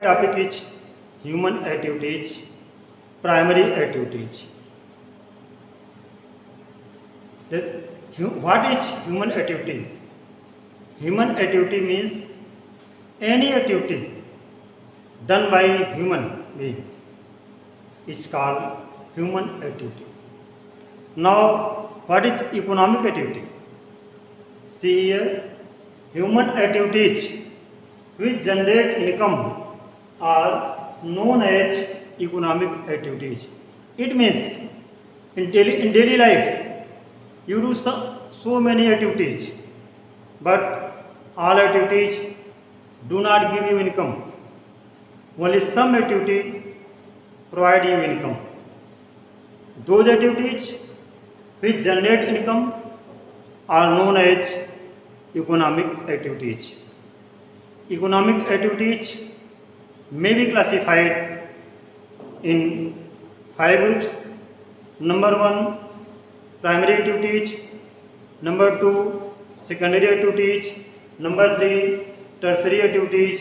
Topic is human activities, primary activities. What is human activity? Human activity means any activity done by human being is called human activity. Now, what is economic activity? See here, human activities which generate income are known as economic activities. It means in daily life you do so many activities, but all activities do not give you income. Only some activity provide you income. Those activities which generate income are known as economic activities. Economic activities may be classified in 5 groups. Number 1, primary activities. Number 2, secondary activities. Number 3, tertiary activities.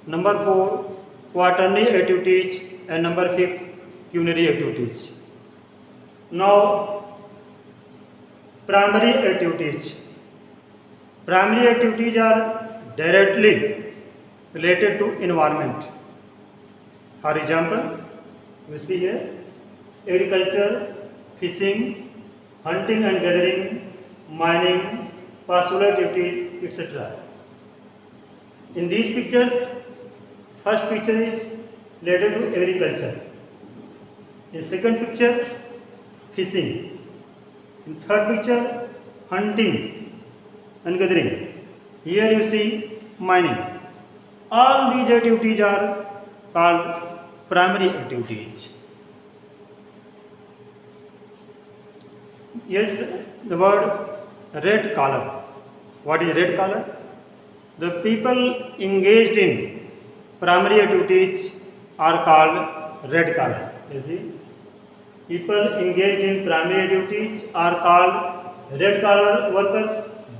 Number 4, quaternary activities. And number 5, quinary activities. Now, primary activities. Primary activities are directly related to environment. For example, you see here, agriculture, fishing, hunting and gathering, mining, pastoral activities, etc. In these pictures, first picture is related to agriculture. In second picture, fishing. In third picture, hunting and gathering. Here you see mining. All these activities are called primary activities. Yes, the word red collar. What is red collar? The people engaged in primary activities are called red collar. You see, people engaged in primary activities are called red collar workers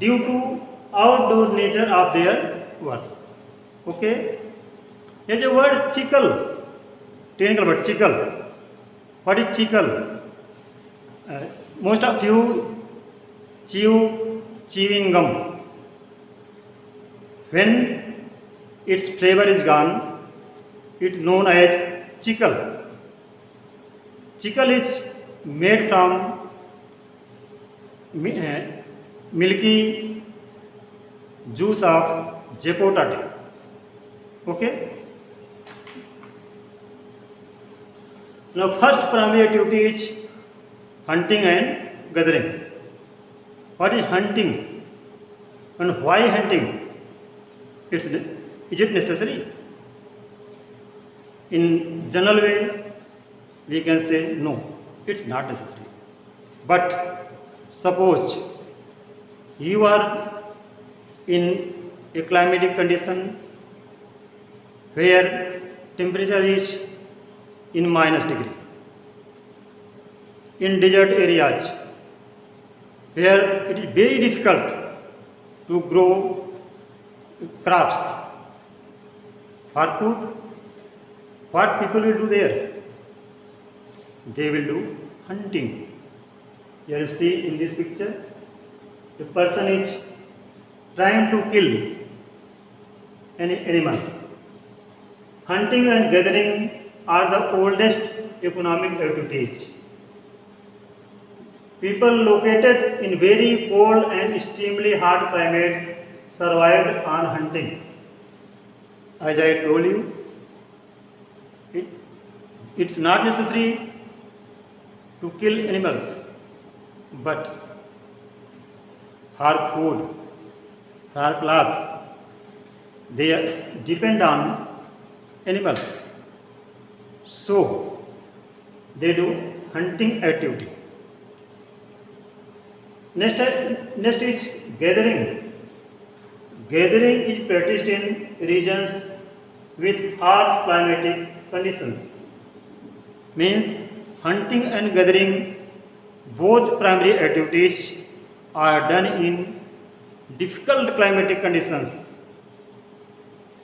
due to outdoor nature of their works. Okay. Here the word chicle. Technical word chicle. What is chicle? Most of you chew chewing gum. When its flavor is gone, it is known as chicle. Chicle is made from milky juice of Jepota tree. Okay. Now, first primary activity is hunting and gathering. What is hunting and why hunting? Is it necessary? In general way, we can say no, it's not necessary. But suppose you are in a climatic condition where temperature is in -degree, in desert areas where it is very difficult to grow crops for food, what people will do there? They will do hunting. Here you see in this picture, the person is trying to kill any animal. Hunting and gathering are the oldest economic activities. People located in very cold and extremely hot climates survived on hunting. As I told you, it's not necessary to kill animals, but for food, for cloth, they depend on animals. So, they do hunting activity. Next is gathering. Gathering is practiced in regions with harsh climatic conditions. Means hunting and gathering, both primary activities, are done in difficult climatic conditions.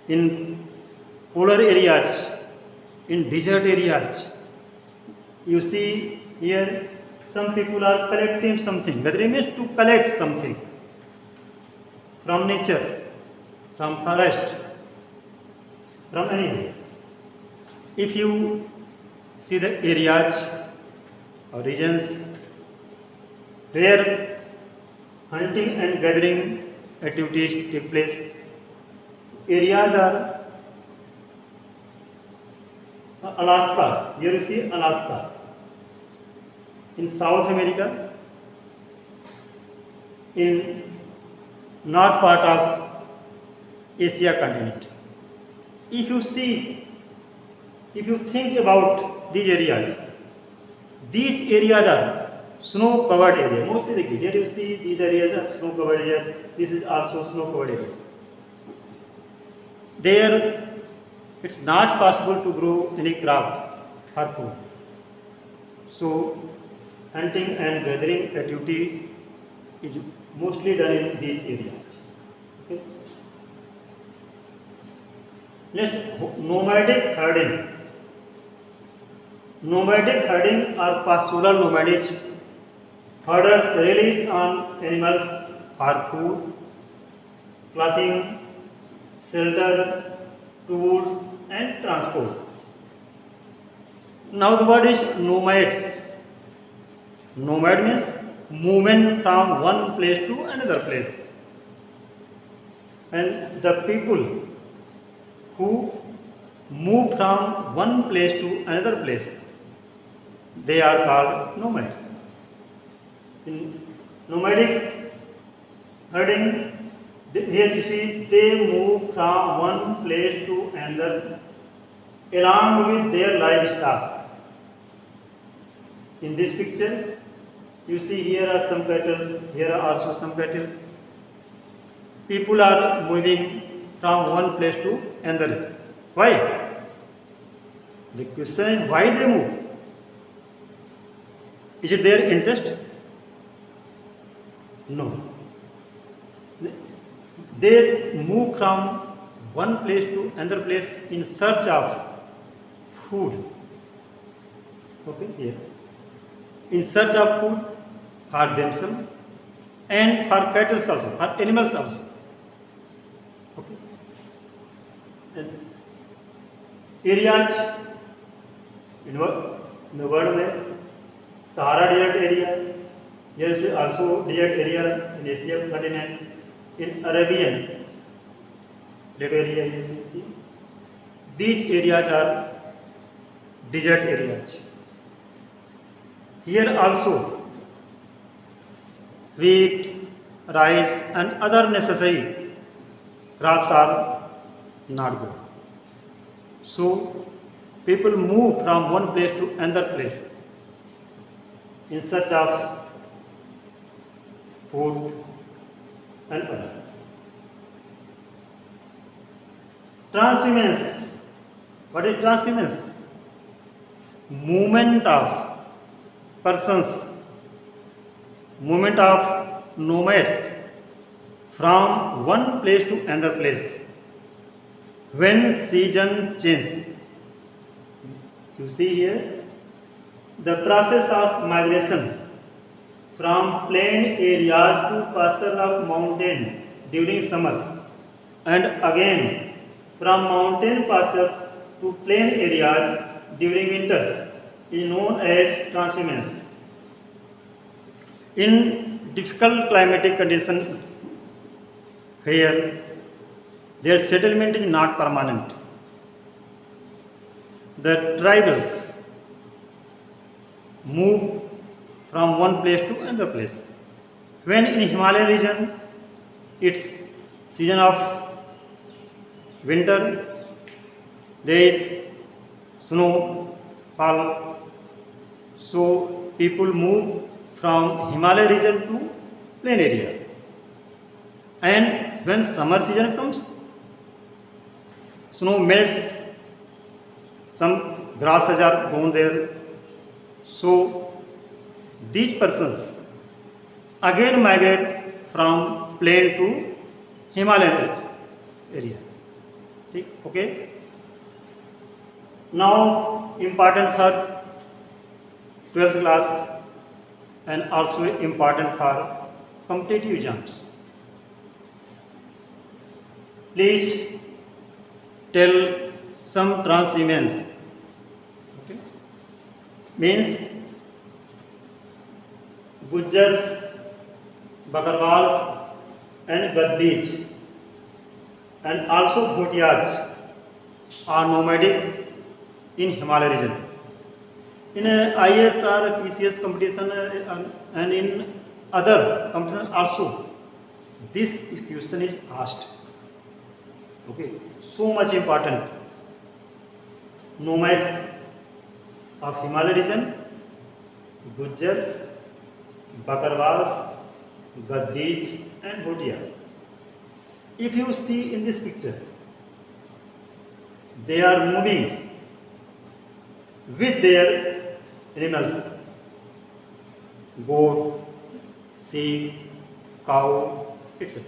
In polar areas, in desert areas. You see here some people are collecting something. Gathering means to collect something from nature, from forest, from anywhere. If you see the areas or regions where hunting and gathering activities take place, areas are Alaska. Here you see Alaska. In South America, in north part of Asia continent. If you think about these areas are snow covered area. Mostly here you see these areas are snow covered area. This is also snow covered area. There it's not possible to grow any crop for food. So hunting and gathering activity is mostly done in these areas. Okay. Next, nomadic herding. Nomadic herding or pastoral nomadism. Herders rely on animals for food, clothing, shelter, tools and transport. Now the word is nomads. Nomad means movement from one place to another place. And the people who move from one place to another place, they are called nomads. In nomadic herding, here you see they move from one place to another along with their livestock. In this picture, you see here are some cattle, here are also some cattle. People are moving from one place to another. Why? The question is why they move. Is it their interest? No. They move from one place to another place in search of food. Okay, here. In search of food for themselves and for cattle also, for animals also. Okay. And areas in the world में Sahara Desert area, here is also desert area in Asia continent. In Arabian desert area, you see these areas are desert areas. Here also wheat, rice and other necessary crops are not grown. So people move from one place to another place in search of food and others. Transhumance. What is transhumance? Movement of persons, movement of nomads from one place to another place when season change. You see here the process of migration from plain area to pasture of mountain during summers and again from mountain pastures to plain areas during winters is known as transhumance. In difficult climatic conditions where their settlement is not permanent, the tribals move from one place to another place. When in Himalayan region, it's season of winter, there is snow fall, so people move from Himalaya region to plain area. And when summer season comes, snow melts, some grasses are grown there, so these persons again migrate from plain to Himalayan area. Okay? Now important for 12th class and also important for competitive exams. Please tell some transhumance. Okay. Means Gujars, Bakarwals and Gaddis and also Bhotiyas are nomadics in Himalaya region. In IAS or PCS competition and in other competition also, this question is asked. Okay, so much important. Nomads of Himalaya region, Gujars, Bakarwals, Gaddis and Bhotia. If you see in this picture, they are moving with their animals, goat, sheep, cow, etc.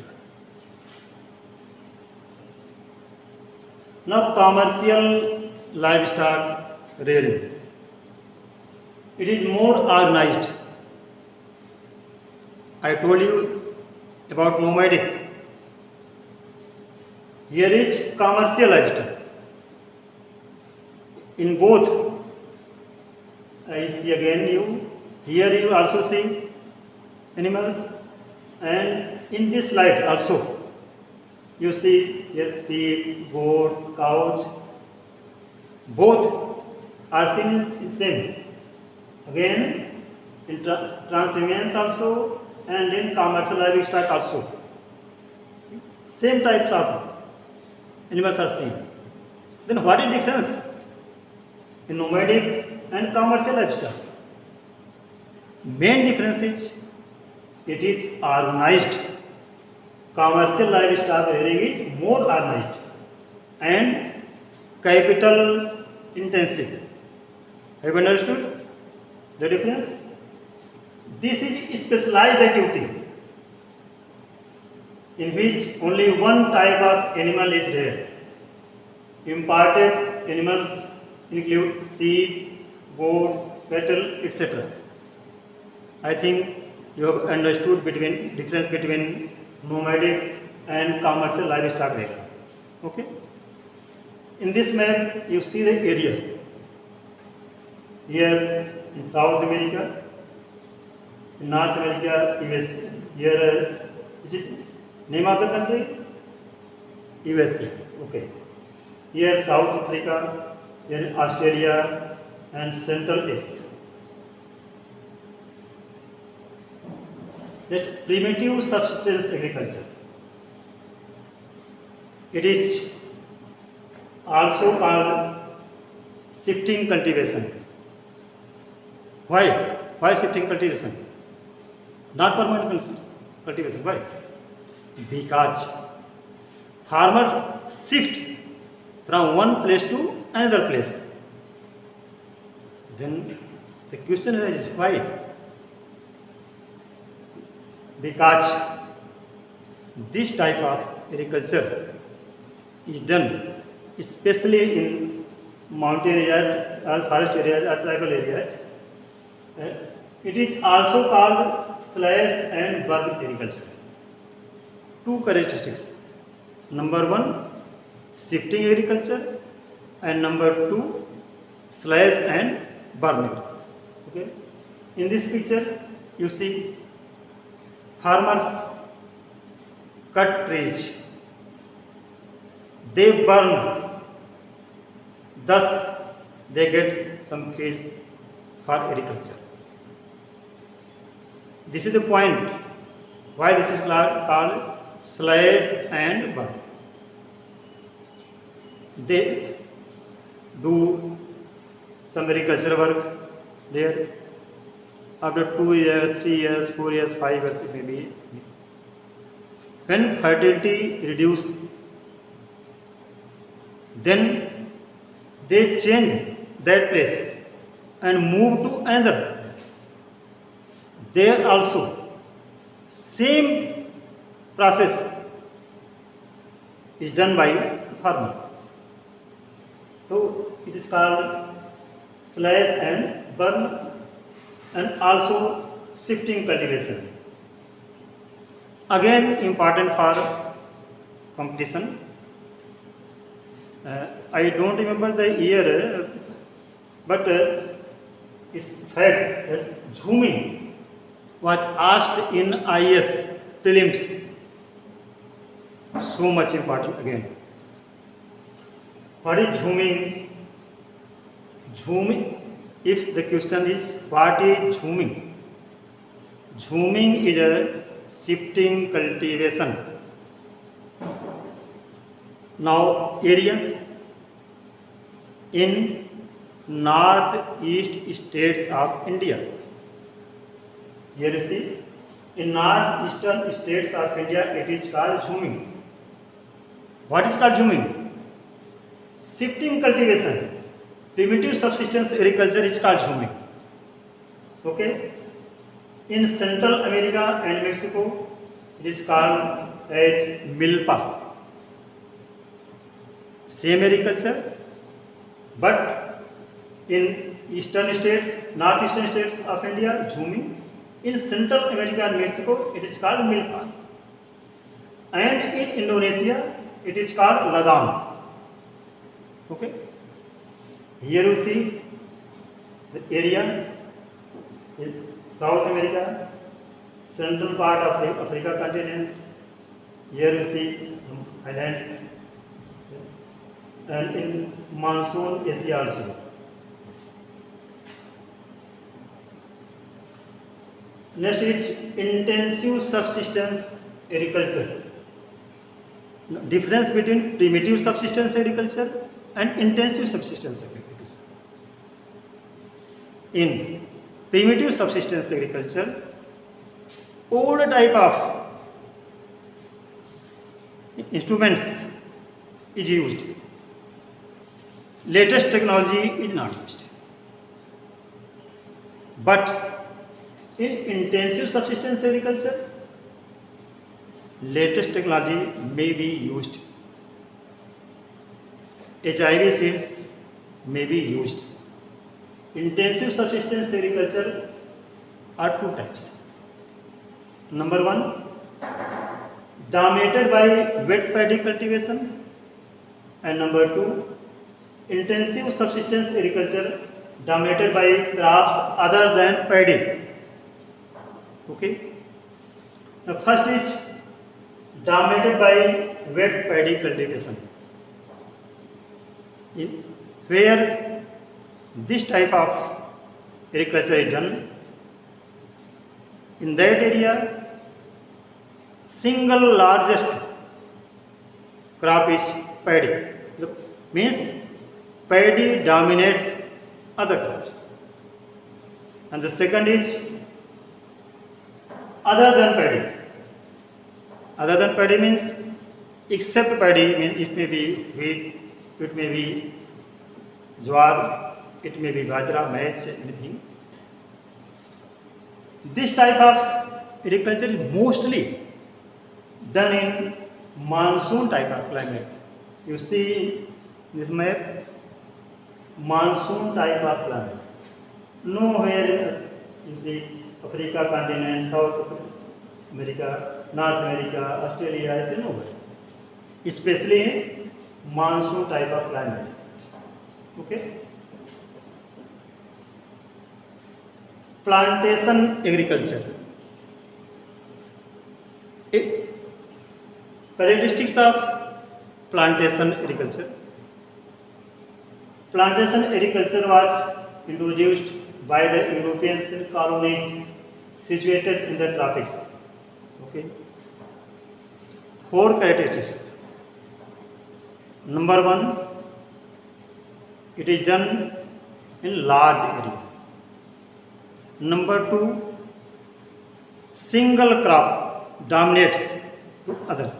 Now commercial livestock rearing. It is more organized. I told you about nomadic. Here is commercial livestock. In both, I see again you. Here you also see animals, and in this slide also you see here sheep, goats, cows. Both are seen in same. Again in transhumance also and in commercial livestock also. Same types of animals are seen. Then what is difference in nomadic and commercial livestock? Main difference is it is organized. Commercial livestock rearing is more organized and capital intensive. Have you understood the difference? This is specialized activity in which only one type of animal is there. Imported animals include sheep, goats, cattle, etc. I think you have understood difference between nomadic and commercial livestock rearing. Okay. In this map, you see the area. Here in South America, in North America, USA. Here is it name of the country? USA. Okay. Here South Africa, here Australia and Central Asia. That primitive subsistence agriculture. It is also called shifting cultivation. Why? Why shifting cultivation? Not permanent cultivation. Why? Because farmer shift from one place to another place. Then the question is why? Because this type of agriculture is done especially in mountain areas or forest areas or tribal areas. It is also called slash and burn agriculture. Two characteristics. Number one, shifting agriculture, and number two, slash and burning. Okay. In this picture, you see farmers cut trees. They burn. Thus, they get some fields for agriculture. This is the point why this is called slash and burn. They do some agricultural work there. After 2 years, 3 years, 4 years, 5 years, it may be. When fertility reduces, then they change that place and move to another place. There also, same process is done by farmers. So it is called slash and burn, and also shifting cultivation. Again important for competition. I don't remember the year, but it's fact that zooming was asked in IS prelims. So much important again. What is zooming? Zooming, if the question is what is zooming? Zooming is a shifting cultivation. Now area in northeast states of India. Here you see, in northeastern states of India it is called zooming. What is called zooming? Shifting cultivation. Primitive subsistence agriculture is called zooming. Okay. In Central America and Mexico, it is called as milpa. Same agriculture, but in eastern states, northeastern states of India, zooming. In Central America and Mexico, it is called milpa. And in Indonesia, it is called ladang. Okay. Here you see the area in South America, central part of Africa continent. Here you see islands, and in monsoon Asia also. Next is intensive subsistence agriculture. Difference between primitive subsistence agriculture and intensive subsistence agriculture. In primitive subsistence agriculture, old type of instruments is used. Latest technology is not used. But in intensive subsistence agriculture, latest technology may be used. HIV seeds may be used. Intensive subsistence agriculture are two types. Number one, dominated by wet paddy cultivation, and number two, intensive subsistence agriculture dominated by crops other than paddy. Okay. The first is dominated by wet paddy cultivation, where this type of agriculture is done. In that area, single largest crop is paddy. Means paddy dominates other crops. And the second is other than paddy. Other than paddy means except paddy, means it may be wheat, it may be jowar, it may be bajra, maize, anything. This type of agriculture is mostly done in monsoon type of climate. You see this map, monsoon type of climate. Nowhere you see Africa continent, South America, North America, Australia, is nowhere. Especially in monsoon type of climate. Okay. Plantation agriculture. Characteristics of plantation agriculture. Plantation agriculture was introduced by the European colonies situated in the tropics. Okay. 4 characteristics. Number 1, it is done in large area. Number 2, single crop dominates to others.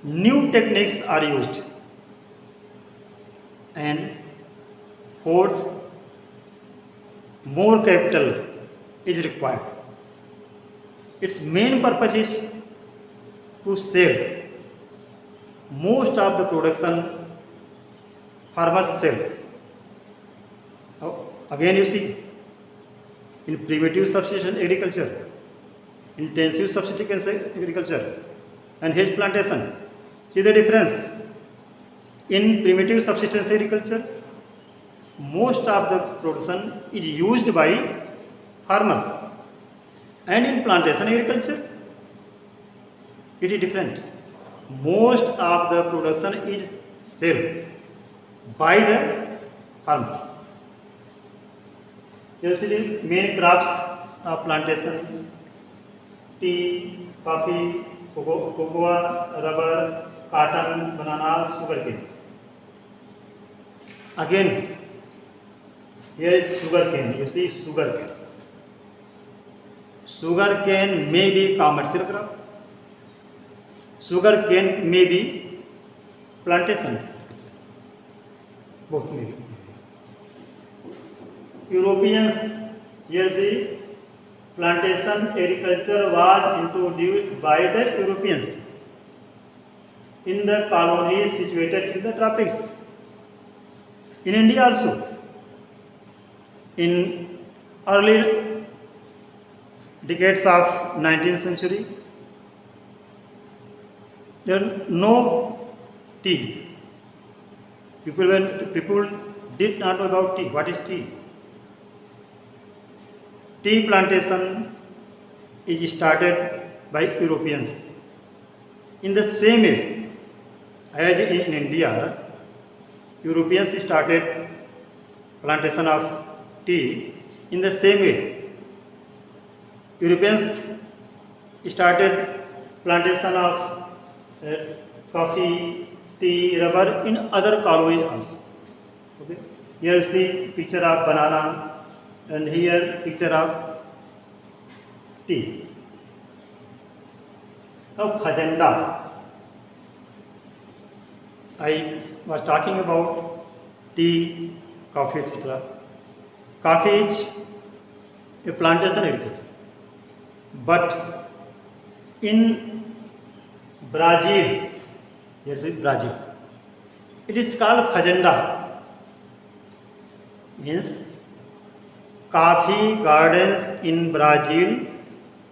New techniques are used. And 4th, more capital is required. Its main purpose is to sell most of the production farmer's cell. Now, again you see, in primitive subsistence agriculture, intensive subsistence agriculture, and hedge plantation. See the difference. In primitive subsistence agriculture, most of the production is used by farmers, and in plantation agriculture, it is different. Most of the production is sold by the farmer. You see the main crops of plantation: tea, coffee, cocoa, rubber, cotton, banana, sugarcane. Again, here is sugarcane. You see sugarcane. Sugarcane may be commercial crop. Sugarcane may be plantation. Both may be. Europeans, here the plantation agriculture was introduced by the Europeans in the colonies situated in the tropics. In India also, in early decades of 19th century, there was no tea. People did not know about tea. What is tea? Tea plantation is started by Europeans. In the same way as in India, Europeans started plantation of tea. In the same way, Europeans started plantation of coffee, tea, rubber in other colonies also. Okay. Here is the picture of banana, and here picture of tea. Now fazenda. I was talking about tea, coffee, etc. Coffee is a plantation agriculture. But in Brazil, yes, Brazil, it is called fazenda. Means coffee gardens in Brazil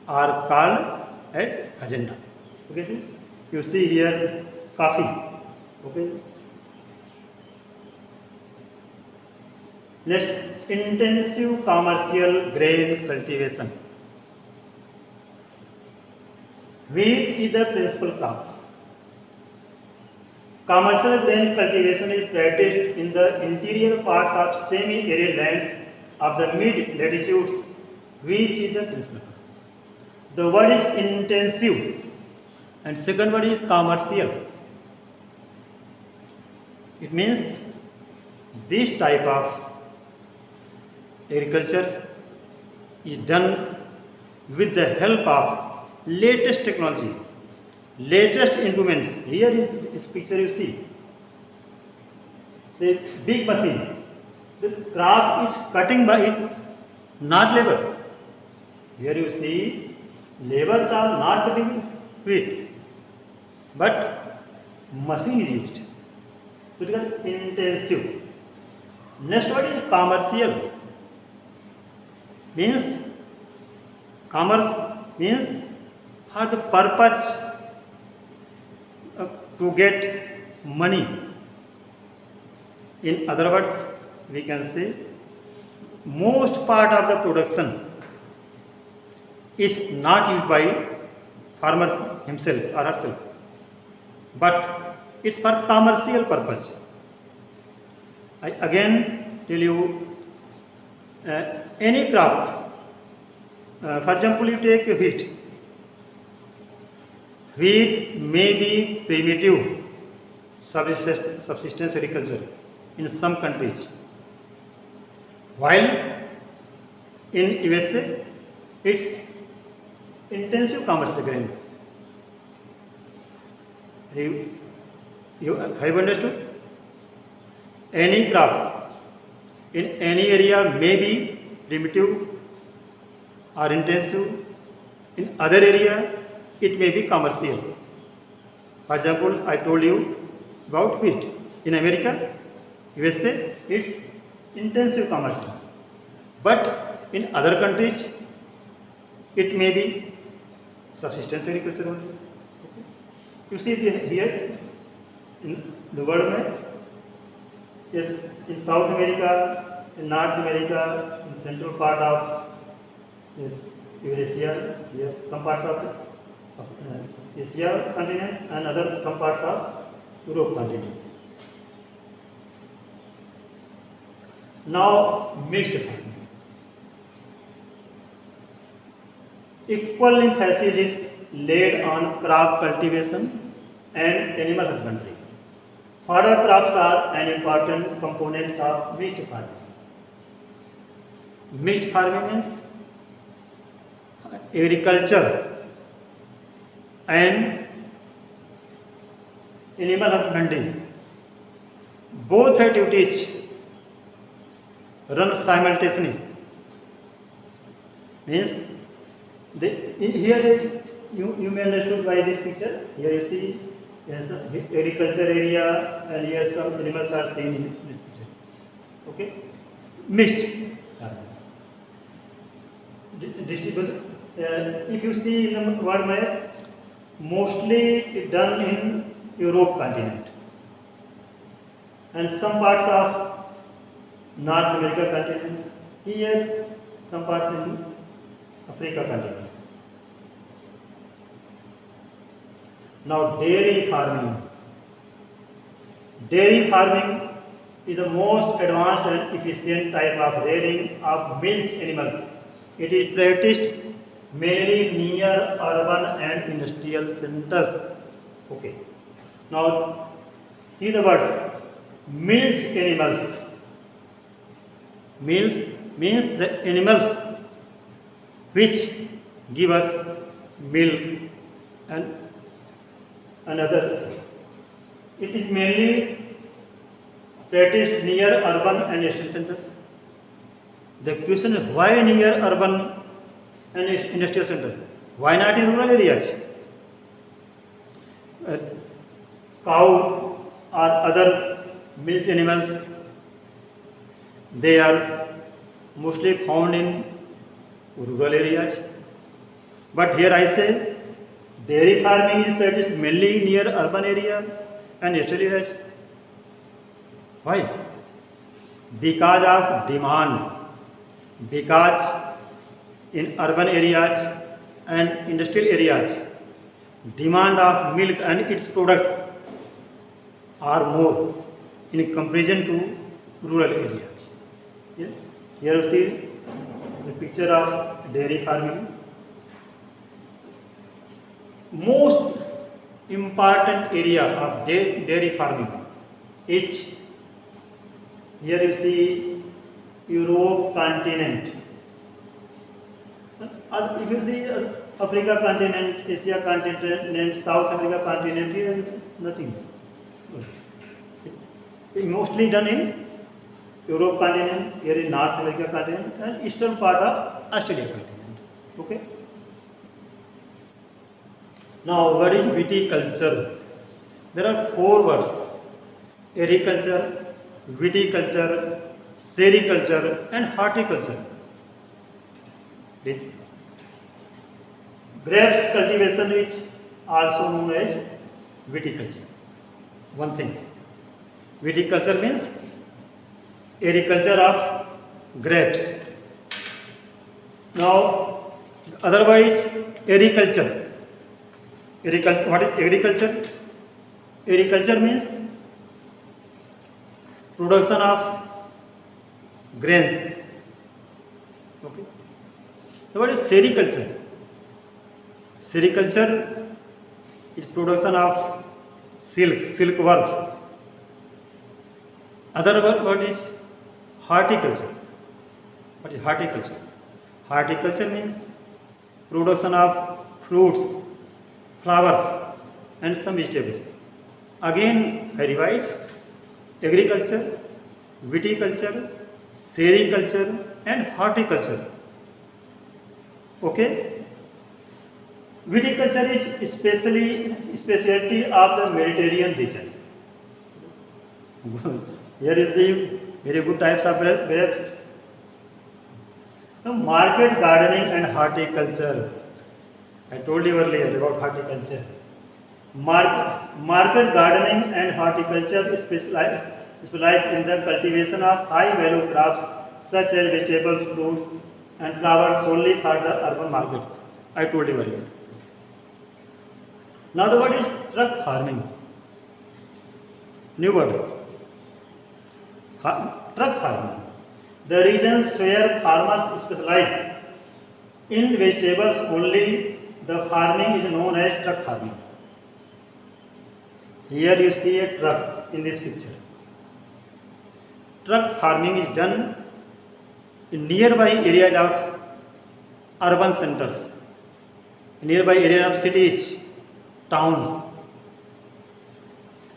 are called as fazenda. Okay, see? You see here coffee. Okay. Next, intensive commercial grain cultivation. Wheat is the principal crop. Commercial grain cultivation is practiced in the interior parts of semi-arid lands of the mid-latitudes. Wheat is the principal crop. The word is intensive, and second word is commercial. It means this type of agriculture is done with the help of latest technology, latest implements. Here in this picture you see the big machine. The crop is cutting by it, not labor. Here you see laborers are not cutting wheat, but machine is used. So it is intensive. Next word is commercial. Means commerce means for the purpose to get money. In other words, we can say most part of the production is not used by farmer himself or herself, but it's for commercial purpose. I again tell you, any crop, for example, you take wheat. Wheat may be primitive subsistence agriculture in some countries, while in USA it's intensive commercial grain. You have understood? Any crop in any area may be primitive or intensive. In other area, it may be commercial. For example, I told you about wheat. In America, USA, it's intensive commercial. But in other countries, it may be subsistence agriculture only. Okay. You see here in the world map, yes, in South America, in North America, in central part of Eurasia, yes, some parts of Asia continent and other some parts of Europe continent. Now mixed farming. Equal emphasis is laid on crop cultivation and animal husbandry. Fodder crops are an important component of mixed farming. Mixed farming means agriculture and animal husbandry. Both activities run simultaneously. Means here you may understood by this picture. Here you see yes, agriculture area and here some animals are seen in this picture. Okay, mixed distribution. If you see in the world map, mostly done in Europe continent and some parts of North America continent. Here some parts in Africa continent. Now dairy farming. Dairy farming is the most advanced and efficient type of rearing of milch animals. It is practiced mainly near urban and industrial centers. Okay. Now see the words milch animals. Milk means the animals which give us milk and another. It is mainly practiced near urban and industrial centers. The question is why near urban and industrial centers? Why not in rural areas? Cow or other milk animals, they are mostly found in rural areas. But here I say dairy farming is practiced mainly near urban area and industrial areas. Why? Because of demand. Because in urban areas and industrial areas, demand of milk and its products are more in comparison to rural areas. Yes. Here you see the picture of dairy farming. Most important area of dairy farming is here you see Europe continent. If you see Africa continent, Asia continent, South America continent, here nothing. Mostly done in Europe continent, here in North America continent and eastern part of Australia continent. Okay. Now what is viticulture? There are 4 words: agriculture, viticulture, sericulture and horticulture. Grapes cultivation is also known as viticulture. One thing, viticulture means agriculture of grapes. Now otherwise agriculture. What is agriculture? Agriculture means production of grains. Okay. So what is sericulture? Sericulture is production of silkworms. Other word is horticulture. What is horticulture? Horticulture means production of fruits, flowers and some vegetables. Again I revise: agriculture, viticulture, sericulture and horticulture. Okay. Viticulture is specialty of the Mediterranean region. Here you see very good types of grapes. Now, market gardening and horticulture. I told you earlier about horticulture. Market gardening and horticulture specialize in the cultivation of high-value crops such as vegetables, fruits, and flowers solely for the urban markets. I told you earlier. Now the word is truck farming. New word. Truck farming. The regions where farmers specialize in vegetables only, the farming is known as truck farming. Here you see a truck in this picture. Truck farming is done in nearby areas of urban centers, nearby areas of cities, towns.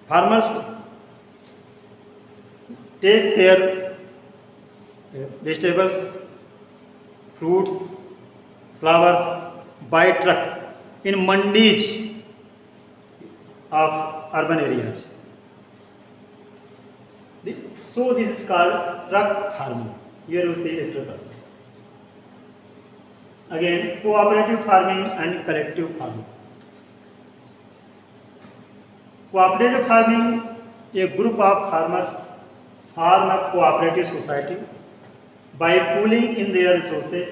Farmers take their vegetables, fruits, flowers by truck in mandis of urban areas. So this is called truck farming. Here you see a truck also. Again, cooperative farming and collective farming. Cooperative farming, a group of farmers form a cooperative society by pooling in their resources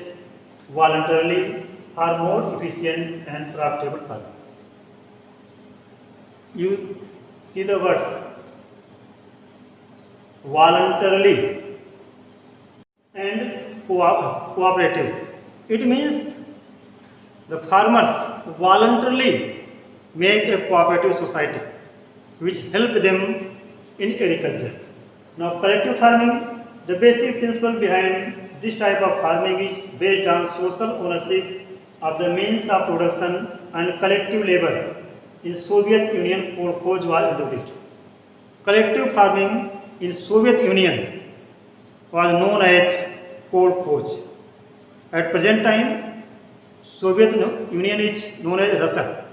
voluntarily for more efficient and profitable farming. You see the words voluntarily and cooperative. It means the farmers voluntarily make a cooperative society which help them in agriculture. Now collective farming, the basic principle behind this type of farming is based on social ownership of the means of production and collective labor. In Soviet Union, kolkhoz was introduced. Collective farming in Soviet Union was known as kolkhoz. At present time, Soviet Union is known as Russia.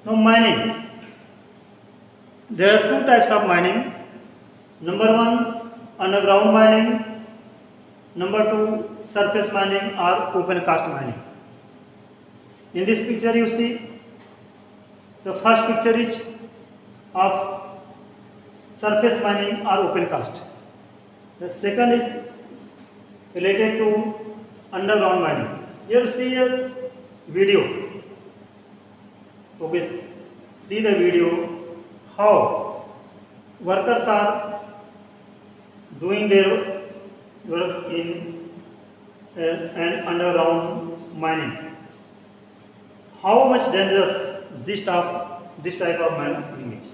Now mining. There are two types of mining. Number one, underground mining. Number two, surface mining or open cast mining. In this picture you see, the first picture is of surface mining or open cast. The second is related to underground mining. Here you see a video. Okay, see the video how workers are doing their works in an underground mining. How much dangerous this type of mining is.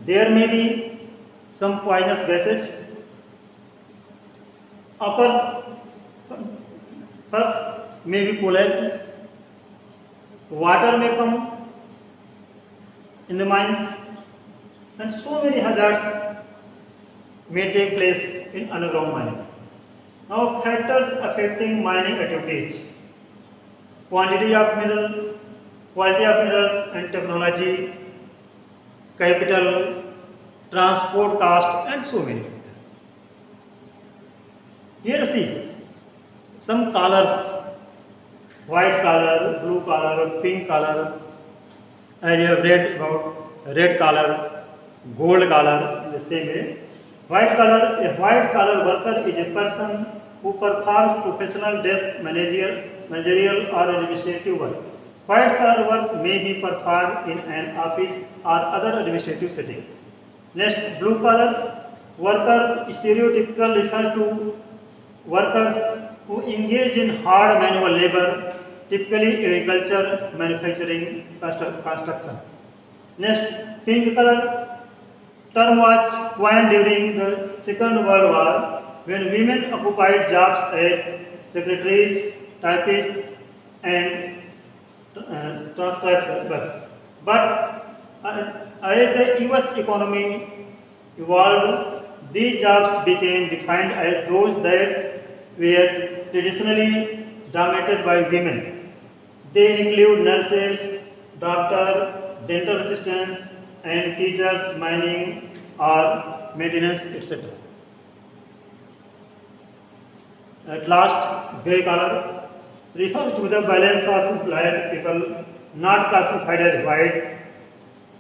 There may be some poisonous gases. Upper first may be collect. Water may come in the mines, and so many hazards may take place in underground mining. Now factors affecting mining activities: quantity of mineral, quality of minerals and technology, capital, transport cost, and so many factors. Here you see some colors: white color, blue color, pink color. As you have read about red color, gold color in the same way. White color, a white collar worker is a person who performs professional desk managerial or administrative work. White collar work may be performed in an office or other administrative setting. Next, blue collar worker stereotypical refers to workers who engage in hard manual labor, typically agriculture, manufacturing, construction. Next, pink color term was coined during the Second World War when women occupied jobs as secretaries, typists, and transcribers. But as the US economy evolved, these jobs became defined as those that were traditionally dominated by women. They include nurses, doctors, dental assistants, and teachers, mining or maintenance, etc. At last, grey color refers to the balance of employed people not classified as white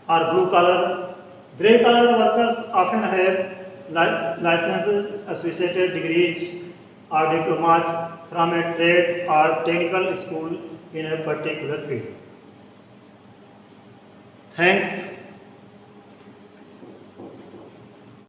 or blue collar. Grey collar workers often have licenses, associated degrees or diplomas from a trade or technical school in a particular field. Thanks.